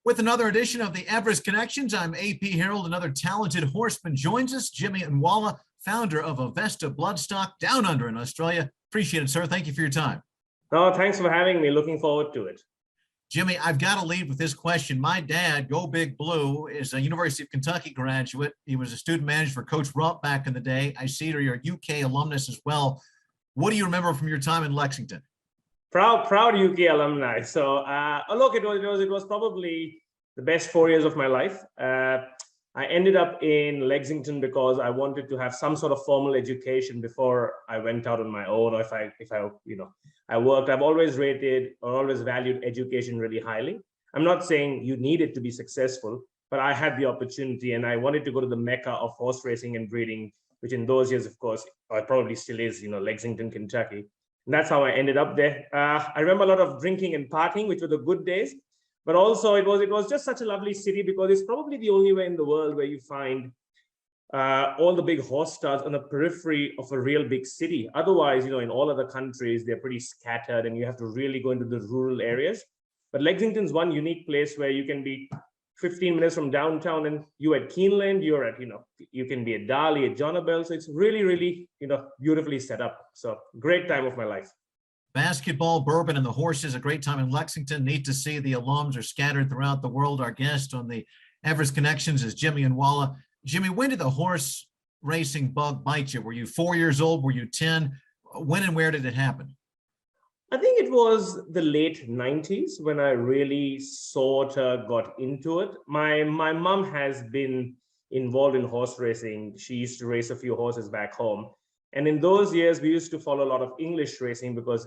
With another edition of the Everest Connections, I'm AP Harold. Another talented horseman joins us, Jimmy Unwala, founder of Avesta Bloodstock down under in Australia. Appreciate it, sir. Thank you for your time. No, thanks for having me. Looking forward to it. Jimmy, I've got to lead with this question. My dad, Go Big Blue, is a University of Kentucky graduate. He was a student manager for Coach Rupp back in the day. I see you're a UK alumnus as well. What do you remember from your time in Lexington? Proud UK alumni. So look, it was probably the best 4 years of my life. I ended up in Lexington because I wanted to have some sort of formal education before I went out on my own, or if I worked. I've always rated or always valued education really highly. I'm not saying you need it to be successful, but I had the opportunity and I wanted to go to the mecca of horse racing and breeding, which in those years, of course, or probably still is, Lexington, Kentucky. And that's how I ended up there. I remember a lot of drinking and partying, which were the good days, but also it was just such a lovely city because it's probably the only way in the world where you find all the big horse stars on the periphery of a real big city. Otherwise, in all other countries, they're pretty scattered and you have to really go into the rural areas. But Lexington's one unique place where you can be 15 minutes from downtown and you're at Keeneland, you're at, you can be at Darley, at Jonabell. So it's really, really, beautifully set up. So great time of my life. Basketball, bourbon, and the horses, a great time in Lexington. Neat to see the alums are scattered throughout the world. Our guest on the Everest Connections is Jimmy Unwala. Jimmy, when did the horse racing bug bite you? Were you 4 years old? Were you 10? When and where did it happen? I think it was the late 90s when I really sort of got into it. My mom has been involved in horse racing. She used to race a few horses back home. And in those years, we used to follow a lot of English racing because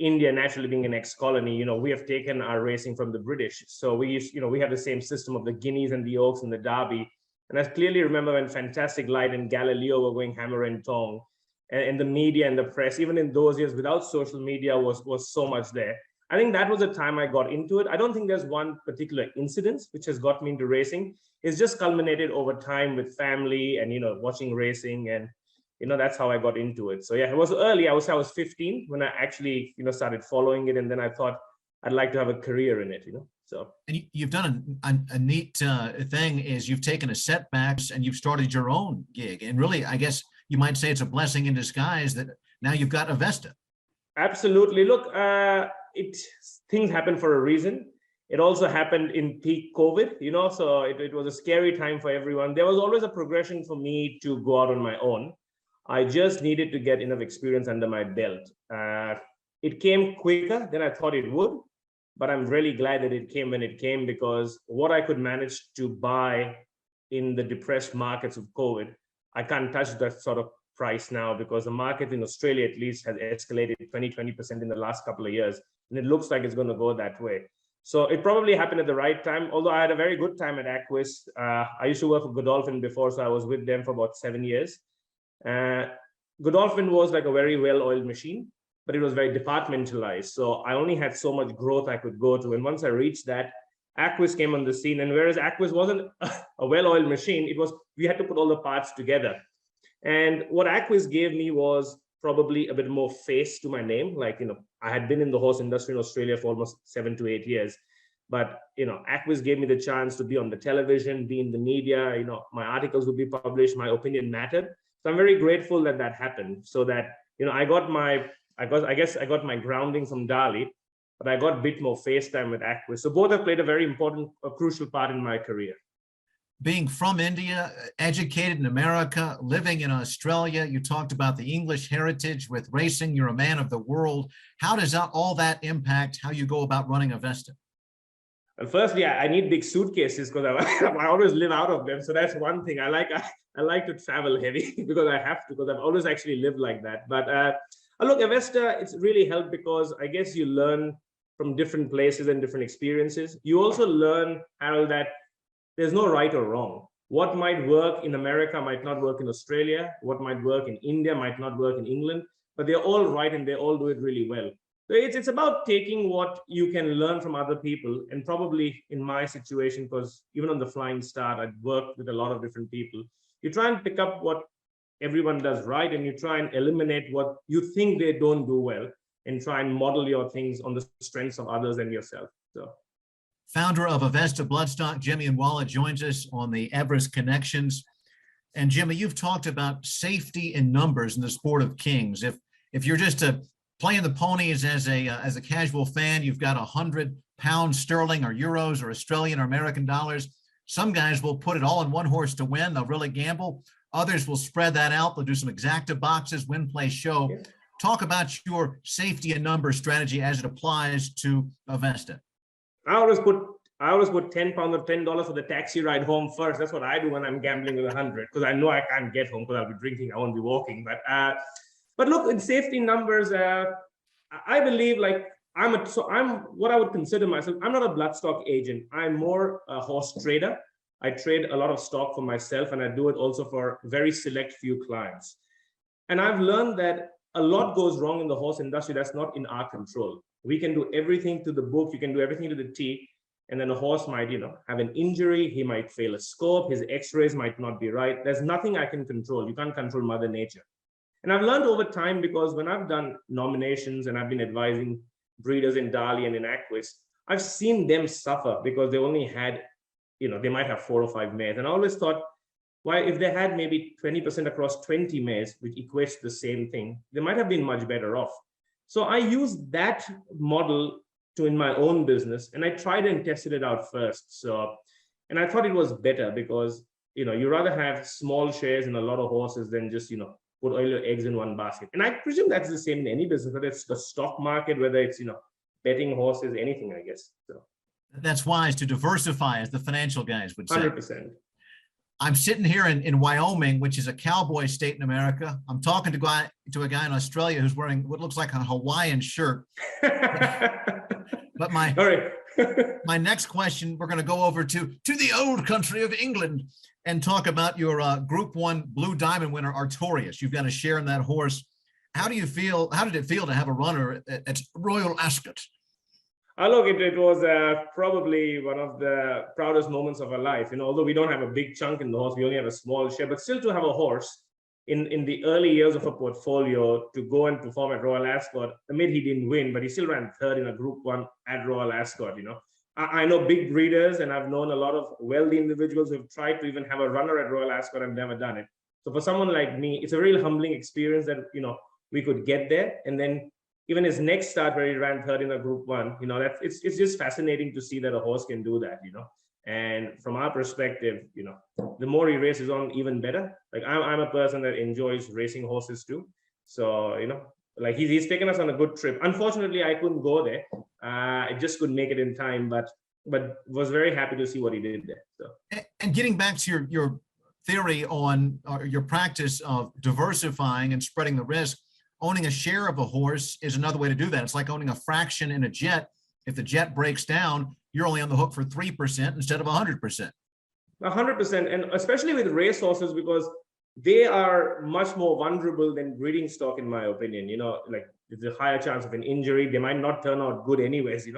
India, naturally being an ex-colony, we have taken our racing from the British. So we have the same system of the Guineas and the Oaks and the Derby. And I clearly remember when Fantastic Light and Galileo were going hammer and tong, and the media and the press, even in those years without social media, was so much there. I think that was the time I got into it. I don't think there's one particular incident which has got me into racing. It's just culminated over time with family and, watching racing, and, that's how I got into it. So yeah, it was early. I was 15 when I actually, started following it. And then I thought I'd like to have a career in it, So. And you've done a neat thing is you've taken a setback and you've started your own gig. And really, I guess you might say it's a blessing in disguise that now you've got Avesta. Absolutely. Look, things happen for a reason. It also happened in peak COVID, so it was a scary time for everyone. There was always a progression for me to go out on my own. I just needed to get enough experience under my belt. It came quicker than I thought it would, but I'm really glad that it came when it came, because what I could manage to buy in the depressed markets of COVID, I can't touch that sort of price now, because the market in Australia at least has escalated 20% in the last couple of years. And it looks like it's going to go that way. So it probably happened at the right time, although I had a very good time at Aquis. I used to work for Godolphin before, so I was with them for about 7 years. Godolphin was like a very well-oiled machine, but it was very departmentalized. So I only had so much growth I could go to. And once I reached that, Aquis came on the scene. And whereas Aquis wasn't a well-oiled machine, we had to put all the parts together. And what Aquis gave me was probably a bit more face to my name. Like, I had been in the horse industry in Australia for almost 7 to 8 years. But, Aquis gave me the chance to be on the television, be in the media, my articles would be published, my opinion mattered. So I'm very grateful that that happened, so that, I got my grounding from Darley, but I got a bit more face time with Aquis. So both have played a very important, crucial part in my career. Being from India, educated in America, living in Australia, you talked about the English heritage with racing. You're a man of the world. How does all that impact how you go about running Avesta? Well, firstly, I need big suitcases because I always live out of them. So that's one thing. I like to travel heavy because I have to, because I've always actually lived like that. But look, Avesta, it's really helped because I guess you learn from different places and different experiences. You also learn, Harold, that there's no right or wrong. What might work in America might not work in Australia. What might work in India might not work in England, but they're all right and they all do it really well. So it's about taking what you can learn from other people. And probably in my situation, because even on the Flying Start, I'd worked with a lot of different people. You try and pick up what everyone does right, and you try and eliminate what you think they don't do well, and try and model your things on the strengths of others and yourself. So founder of Avesta Bloodstock. Jimmy Unwala joins us on the Everest Connections. And Jimmy, you've talked about safety in numbers in the sport of kings. If you're just playing the ponies as a casual fan, you've got 100 pounds sterling or euros or Australian or American dollars. Some guys will put it all in one horse to win. They'll really gamble. Others will spread that out. They'll do some exacta boxes, win, play, show. Yeah. Talk about your safety and numbers strategy as it applies to Avesta. I always put 10 pounds or $10 for the taxi ride home first. That's what I do when I'm gambling with 100, because I know I can't get home because I'll be drinking. I won't be walking. But look, in safety numbers, I believe like I'm what I would consider myself. I'm not a bloodstock agent. I'm more a horse trader. I trade a lot of stock for myself, and I do it also for very select few clients. And I've learned that a lot goes wrong in the horse industry that's not in our control. We can do everything to the book. You can do everything to the T. And then a horse might, have an injury. He might fail a scope. His x-rays might not be right. There's nothing I can control. You can't control Mother Nature. And I've learned over time, because when I've done nominations and I've been advising breeders in Dali and in Aquis, I've seen them suffer because they only had, they might have 4 or 5 mares. And I always thought, why, if they had maybe 20% across 20 mares, which equates to the same thing, they might have been much better off. So I used that model in my own business, and I tried and tested it out first. And I thought it was better because, you rather have small shares in a lot of horses than just, put all your eggs in one basket. And I presume that's the same in any business, whether it's the stock market, whether it's, betting horses, anything, I guess. So that's wise to diversify, as the financial guys would say. 100%. I'm sitting here in Wyoming, which is a cowboy state in America. I'm talking to a guy in Australia who's wearing what looks like a Hawaiian shirt. But my next question, we're going to go over to the old country of England and talk about your Group 1 Blue Diamond winner, Artorias. You've got a share in that horse. How did it feel to have a runner at Royal Ascot? Look, it was probably one of the proudest moments of our life. Although we don't have a big chunk in the horse, we only have a small share, but still to have a horse in the early years of a portfolio to go and perform at Royal Ascot. Admit he didn't win, but he still ran third in a Group 1 at Royal Ascot. I know big breeders, and I've known a lot of wealthy individuals who've tried to even have a runner at Royal Ascot and never done it. So for someone like me, it's a real humbling experience that, we could get there. And then even his next start where he ran third in a Group 1, it's just fascinating to see that a horse can do that, And from our perspective, the more he races on, even better. Like I'm a person that enjoys racing horses too. So, like he's taken us on a good trip. Unfortunately, I couldn't go there. I just couldn't make it in time, but was very happy to see what he did there. So. And getting back to your theory on your practice of diversifying and spreading the risk, owning a share of a horse is another way to do that. It's like owning a fraction in a jet. If the jet breaks down, you're only on the hook for 3% instead of 100%. 100%, and especially with race horses, because they are much more vulnerable than breeding stock, in my opinion. Like there's a higher chance of an injury. They might not turn out good anyways,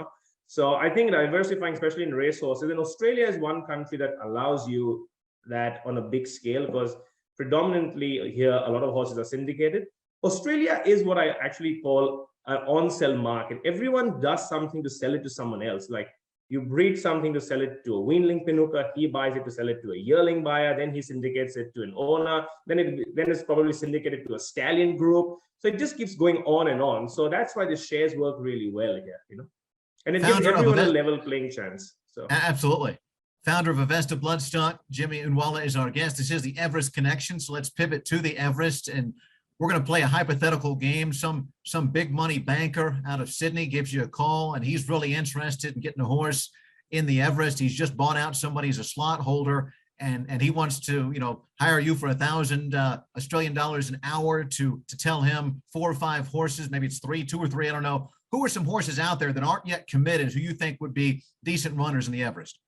So I think diversifying, especially in race horses, and Australia is one country that allows you that on a big scale, because predominantly here a lot of horses are syndicated. Australia is what I actually call an on-sell market. Everyone does something to sell it to someone else. Like you breed something to sell it to a weanling Pinuka, he buys it to sell it to a yearling buyer, then he syndicates it to an owner, then it's probably syndicated to a stallion group. So it just keeps going on and on. So that's why the shares work really well here, And it gives everyone a level playing chance. So absolutely. Founder of Avesta Bloodstock, Jimmy Unwala is our guest. This is the Everest Connection. So let's pivot to the Everest, and we're going to play a hypothetical game. Some big money banker out of Sydney gives you a call, and he's really interested in getting a horse in the Everest. He's just bought out somebody, he's a slot holder, and he wants to, hire you for 1,000 Australian dollars an hour to tell him 4 or 5 horses, maybe it's 2 or 3, I don't know. Who are some horses out there that aren't yet committed who you think would be decent runners in the Everest?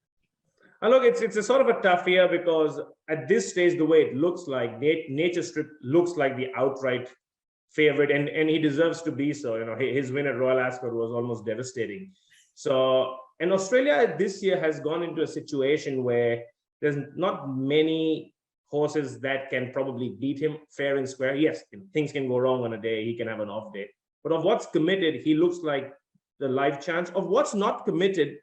Look, it's a sort of a tough year, because at this stage, the way it looks like, Nature Strip looks like the outright favorite, and he deserves to be so. His win at Royal Ascot was almost devastating. So, and Australia this year has gone into a situation where there's not many horses that can probably beat him fair and square. Yes, things can go wrong on a day. He can have an off day. But of what's committed, he looks like the live chance. Of what's not committed,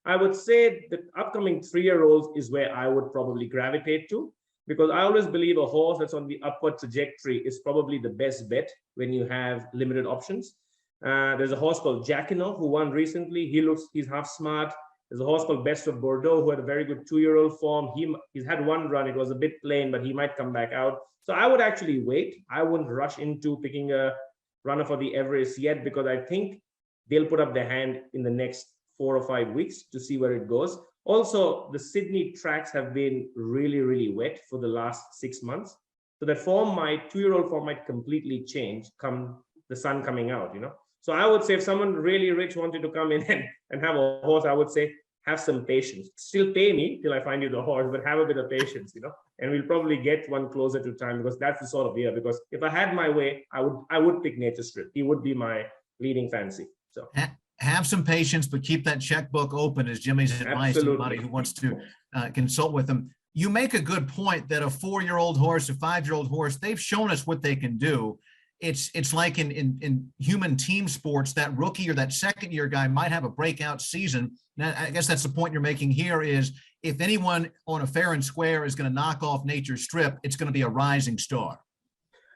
I would say the upcoming 3-year-olds is where I would probably gravitate to, because I always believe a horse that's on the upward trajectory is probably the best bet when you have limited options. There's a horse called Jacquino who won recently. He's half smart. There's a horse called Best of Bordeaux who had a very good 2-year-old form. He's had one run. It was a bit plain, but he might come back out. So I would actually wait. I wouldn't rush into picking a runner for the Everest yet, because I think they'll put up their hand in the next 4 or 5 weeks to see where it goes. Also, the Sydney tracks have been really, really wet for the last 6 months. So that form, my 2-year-old form might completely change come the sun coming out, So I would say if someone really rich wanted to come in and have a horse, I would say have some patience. Still pay me till I find you the horse, but have a bit of patience, and we'll probably get one closer to time, because that's the sort of year. Because if I had my way, I would pick Nature Strip. He would be my leading fancy. So have some patience, but keep that checkbook open, is Jimmy's advice to anybody who wants to consult with him. You make a good point that a 4-year-old horse, a 5-year-old horse, they've shown us what they can do. It's like in human team sports, that rookie or that second-year guy might have a breakout season. Now, I guess that's the point you're making here is if anyone on a fair and square is going to knock off Nature Strip, it's going to be a rising star.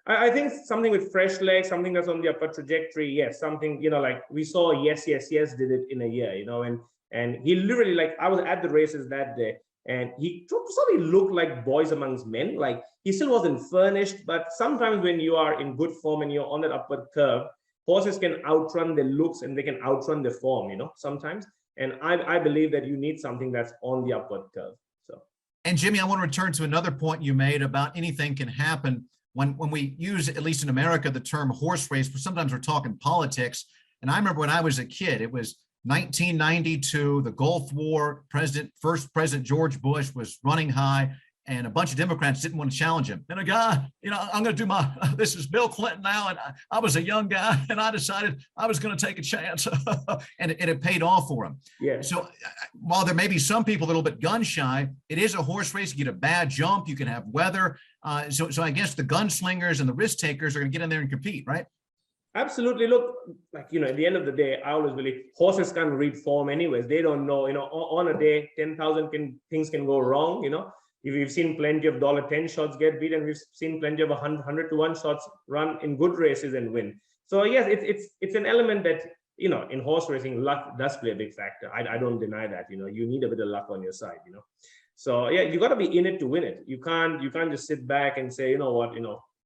I think something with fresh legs, something that's on the upper trajectory. Yes, something, like we saw Yes did it in a year, and he literally, like, I was at the races that day, and he sort of looked like boys amongst men. Like, he still wasn't furnished, but sometimes when you are in good form and you're on that upward curve, horses can outrun their looks and they can outrun their form, sometimes. And I believe that you need something that's on the upward curve. So. And Jimmy, I want to return to another point you made about anything can happen. When we use, at least in America, the term horse race, but sometimes we're talking politics. And I remember when I was a kid, it was 1992, the Gulf War, first President George Bush was running high, and a bunch of Democrats didn't want to challenge him. And a guy, I'm going to do this is Bill Clinton now, and I was a young guy, and I decided I was going to take a chance, and it paid off for him. Yeah. So while there may be some people a little bit gun shy, it is a horse race. You get a bad jump, you can have weather. So I guess the gunslingers and the risk takers are going to get in there and compete, right? Absolutely. Look, like, at the end of the day, I always believe horses can't read form anyways. They don't know, on a day, 10,000 things can go wrong, We've seen plenty of $10 shots get beat, and we've seen plenty of 100 to 1 shots run in good races and win. So yes, it's an element that, in horse racing, luck does play a big factor. I don't deny that, you need a bit of luck on your side, So yeah, you got to be in it to win it. You can't just sit back and say,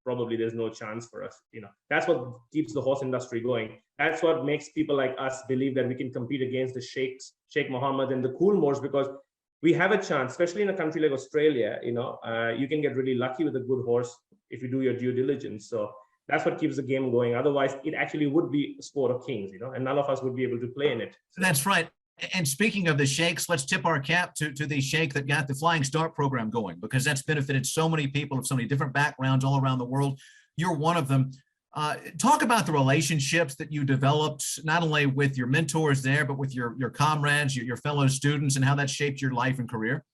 probably there's no chance for us. That's what keeps the horse industry going. That's what makes people like us believe that we can compete against the sheikhs, Sheikh Mohammed and the Coolmores, because we have a chance, especially in a country like Australia. You can get really lucky with a good horse if you do your due diligence. So that's what keeps the game going. Otherwise, it actually would be a sport of kings, and none of us would be able to play in it. That's right. And speaking of the sheikhs, let's tip our cap to the sheikh that got the Flying Start program going, because that's benefited so many people of so many different backgrounds all around the world. You're one of them. Talk about the relationships that you developed, not only with your mentors there, but with your comrades, your fellow students, and how that shaped your life and career.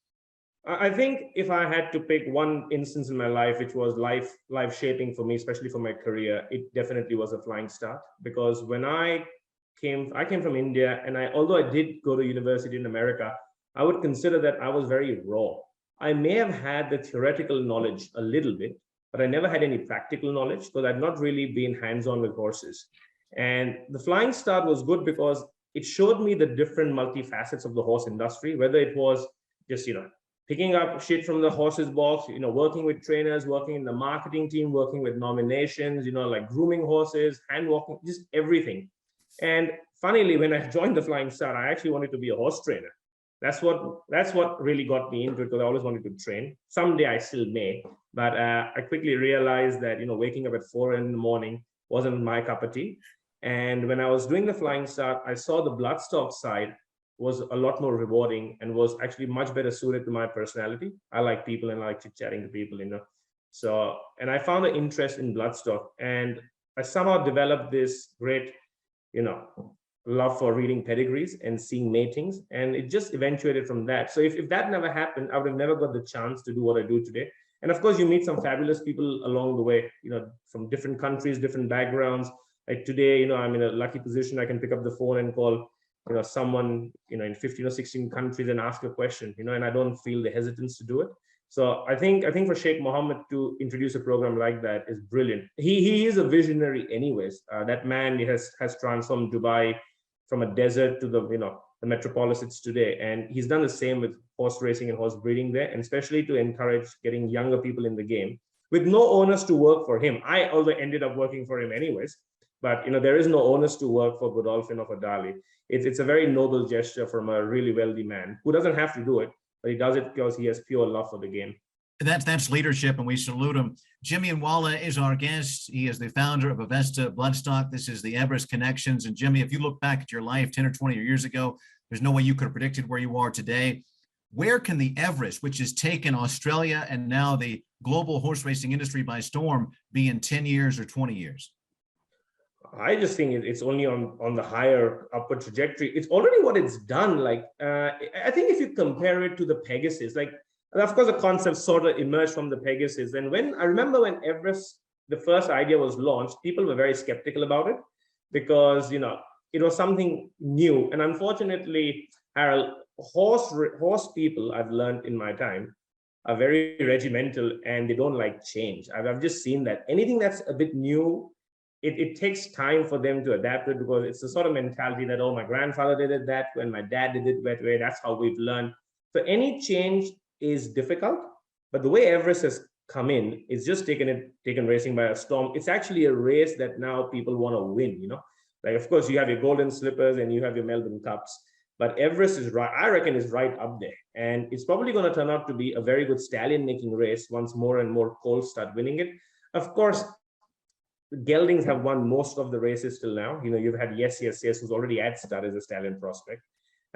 I think if I had to pick one instance in my life, which was life shaping for me, especially for my career, it definitely was a Flying Start. Because when I came from India, and although I did go to university in America, I would consider that I was very raw. I may have had the theoretical knowledge a little bit, but I never had any practical knowledge because I'd not really been hands-on with horses. And the Flying Start was good because it showed me the different multifacets of the horse industry, whether it was just, picking up shit from the horse's box, working with trainers, working in the marketing team, working with nominations, like grooming horses, hand walking, just everything. And funnily, when I joined the Flying Start, I actually wanted to be a horse trainer. That's what really got me into it, because I always wanted to train. Someday I still may, but I quickly realized that waking up at 4 a.m. wasn't my cup of tea. And when I was doing the Flying Start, I saw the bloodstock side was a lot more rewarding and was actually much better suited to my personality. I like people and I like chit-chatting to people, So, and I found an interest in bloodstock, and I somehow developed this great, love for reading pedigrees and seeing matings, and it just eventuated from that. So if that never happened, I would have never got the chance to do what I do today. And of course, you meet some fabulous people along the way, from different countries, different backgrounds. Like today, I'm in a lucky position. I can pick up the phone and call someone, in 15 or 16 countries and ask a question, and I don't feel the hesitance to do it. So I think for Sheikh Mohammed to introduce a program like that is brilliant. He is a visionary anyways. That man has transformed Dubai from a desert to the metropolis it's today. And he's done the same with horse racing and horse breeding there, and especially to encourage getting younger people in the game with no onus to work for him. I although ended up working for him anyways, but there is no onus to work for Godolphin or for Dali. It's a very noble gesture from a really wealthy man who doesn't have to do it, but he does it because he has pure love for the game. That's leadership, and we salute him. Jimmy Unwala is our guest. He is the founder of Avesta Bloodstock. This is the Everest Connections. And Jimmy, if you look back at your life 10 or 20 years ago, there's no way you could have predicted where you are today. Where can the Everest, which has taken Australia and now the global horse racing industry by storm, be in 10 years or 20 years? I just think it's only on the higher upward trajectory. It's already what it's done. Like, I think if you compare it to the Pegasus, like, of course, the concept sort of emerged from the Pegasus. And I remember when Everest, the first idea was launched, people were very skeptical about it because, it was something new. And unfortunately, Harold, horse people, I've learned in my time, are very regimental and they don't like change. I've just seen that anything that's a bit new, it takes time for them to adapt it, because it's the sort of mentality that, oh, my grandfather did it that way and my dad did it that way. That's how we've learned. So any change is difficult, but the way Everest has come in, it's just taken racing by a storm. It's actually a race that now people want to win, Like, of course, you have your Golden Slippers and you have your Melbourne Cups, but Everest is right, I reckon, is right up there. And it's probably going to turn out to be a very good stallion-making race once more and more colts start winning it. Of course, geldings have won most of the races till now. You've had Yes, who's already at stud as a stallion prospect.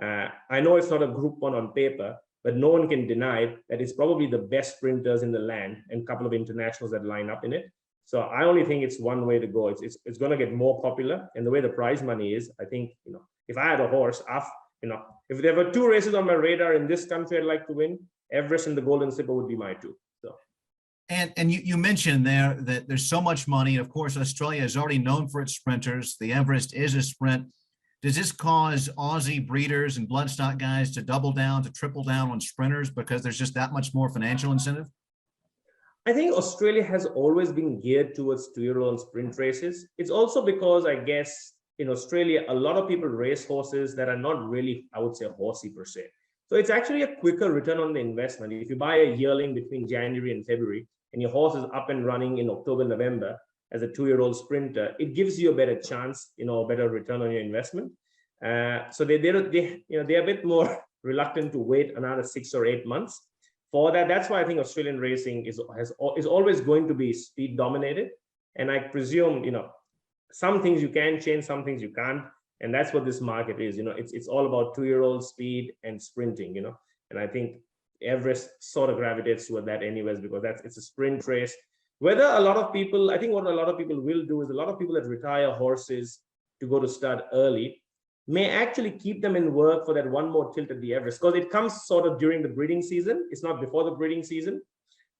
I know it's not a Group 1 on paper, but no one can deny that it's probably the best sprinters in the land and a couple of internationals that line up in it. So I only think it's one way to go. It's going to get more popular. And the way the prize money is, I think, if I had a horse, if there were two races on my radar in this country I'd like to win, Everest and the Golden Slipper would be my two. So. And you mentioned there that there's so much money. Of course, Australia is already known for its sprinters. The Everest is a sprint. Does this cause Aussie breeders and bloodstock guys to double down, to triple down on sprinters because there's just that much more financial incentive? I think Australia has always been geared towards two-year-old sprint races. It's also because, I guess, in Australia, a lot of people race horses that are not really, I would say, horsey per se. So it's actually a quicker return on the investment. If you buy a yearling between January and February, and your horse is up and running in October, November, as a two-year-old sprinter, it gives you a better chance, a better return on your investment. So they're a bit more reluctant to wait another 6 or 8 months for that. That's why I think Australian racing is always going to be speed dominated. And I presume, some things you can change, some things you can't. And that's what this market is. It's all about two-year-old speed and sprinting, and I think Everest sort of gravitates toward that anyways, because it's a sprint race. Whether a lot of people, I think what a lot of people will do is, a lot of people that retire horses to go to stud early may actually keep them in work for that one more tilt at the Everest, because it comes sort of during the breeding season. It's not before the breeding season.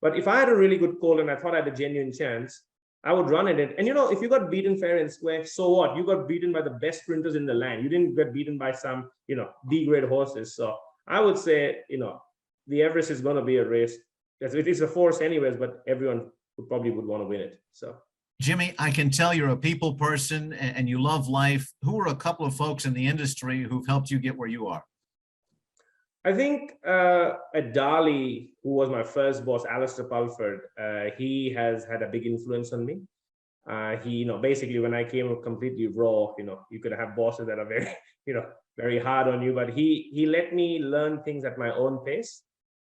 But if I had a really good call and I thought I had a genuine chance, I would run it. And if you got beaten fair and square, so what? You got beaten by the best sprinters in the land. You didn't get beaten by some, D-grade horses. So I would say, the Everest is going to be a race. It is a force anyways, but everyone would want to win it. So, Jimmy, I can tell you're a people person and you love life. Who are a couple of folks in the industry who've helped you get where you are? I think at Dali, who was my first boss, Alistair Pulford, he has had a big influence on me. He, basically when I came completely raw, you could have bosses that are very, very hard on you, but he let me learn things at my own pace.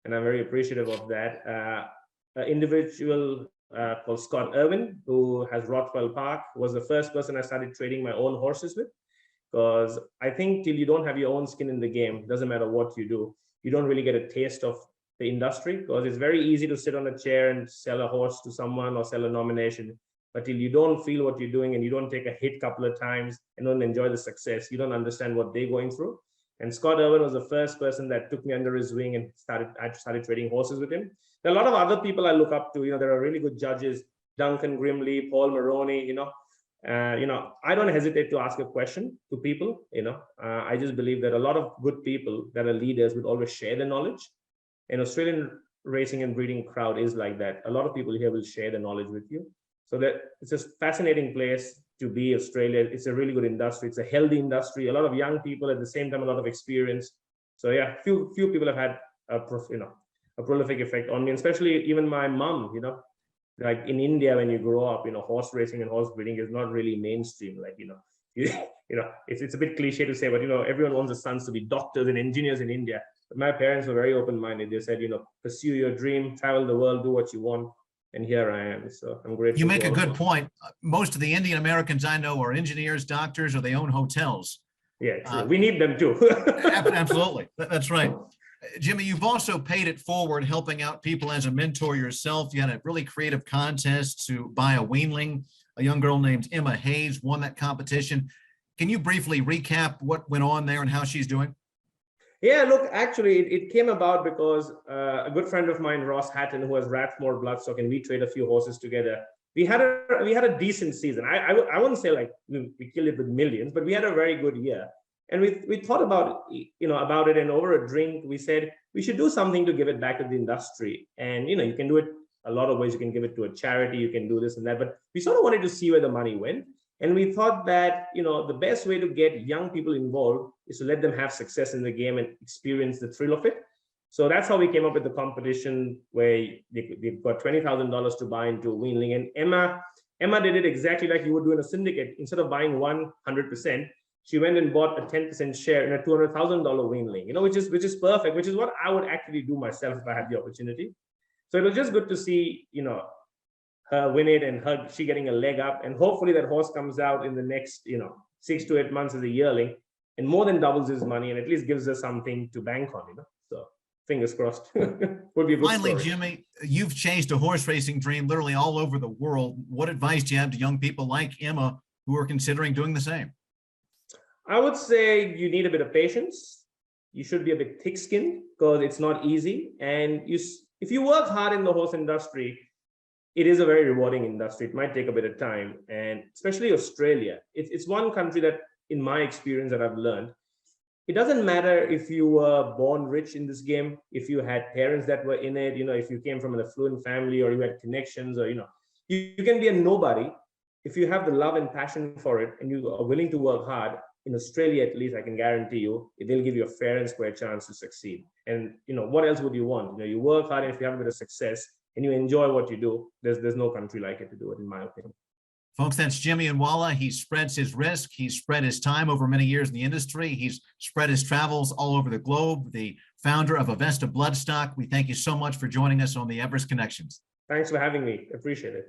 And I'm very appreciative of that. An individual called Scott Irwin, who has Rothwell Park, was the first person I started trading my own horses with. Because I think till you don't have your own skin in the game, doesn't matter what you do, you don't really get a taste of the industry, because it's very easy to sit on a chair and sell a horse to someone or sell a nomination. But till you don't feel what you're doing and you don't take a hit a couple of times and don't enjoy the success, you don't understand what they're going through. And Scott Irwin was the first person that took me under his wing and I started trading horses with him. There are a lot of other people I look up to. There are really good judges, Duncan Grimley, Paul Maroney, I don't hesitate to ask a question to people. I just believe that a lot of good people that are leaders would always share the knowledge. And Australian racing and breeding crowd is like that. A lot of people here will share the knowledge with you. So that it's a fascinating place to be, Australia. It's a really good industry. It's a healthy industry. A lot of young people at the same time, a lot of experience. So yeah, few people have had a prolific effect on me, and especially even my mom. Like in India, when you grow up, horse racing and horse breeding is not really mainstream. Like, it's a bit cliche to say, but everyone wants their sons to be doctors and engineers in India. But my parents were very open-minded. They said, pursue your dream, travel the world, do what you want. And here I am. So I'm grateful. You make a good point. Most of the Indian Americans I know are engineers, doctors, or they own hotels. Yeah, true. We need them too. Absolutely. That's right. Jimmy, you've also paid it forward, helping out people as a mentor yourself. You had a really creative contest to buy a weanling. A young girl named Emma Hayes won that competition. Can you briefly recap what went on there and how she's doing? Yeah, look, actually, it came about because a good friend of mine, Ross Hatton, who has Rathmore Bloodstock, and we trade a few horses together. We had a decent season. I wouldn't say like we killed it with millions, but we had a very good year. And we thought about it, and over a drink, we said we should do something to give it back to the industry. And you can do it a lot of ways. You can give it to a charity, you can do this and that, but we sort of wanted to see where the money went. And we thought that the best way to get young people involved is to let them have success in the game and experience the thrill of it. So that's how we came up with the competition, where they've got $20,000 to buy into a weanling. And Emma did it exactly like you would do in a syndicate. Instead of buying 100%, she went and bought a 10% share in a $200,000 weanling, which is perfect, which is what I would actually do myself if I had the opportunity. So it was just good to see, her win it, and she getting a leg up, and hopefully that horse comes out in the next, 6 to 8 months as a yearling and more than doubles his money, and at least gives us something to bank on, So fingers crossed. Would be a good Finally, story. Jimmy, you've chased a horse racing dream literally all over the world. What advice do you have to young people like Emma who are considering doing the same? I would say you need a bit of patience. You should be a bit thick-skinned because it's not easy. And if you work hard in the horse industry, it is a very rewarding industry. It might take a bit of time, and especially Australia. It's one country that, in my experience, that I've learned, it doesn't matter if you were born rich in this game, if you had parents that were in it, if you came from an affluent family, or you had connections, or you can be a nobody. If you have the love and passion for it, and you are willing to work hard, in Australia, at least, I can guarantee you, they'll give you a fair and square chance to succeed. And what else would you want? You work hard, and if you have a bit of success and you enjoy what you do, there's no country like it to do it, in my opinion. Folks, that's Jimmy Unwala. He spreads his risk. He's spread his time over many years in the industry. He's spread his travels all over the globe. The founder of Avesta Bloodstock. We thank you so much for joining us on the Everest Connections. Thanks for having me. Appreciate it.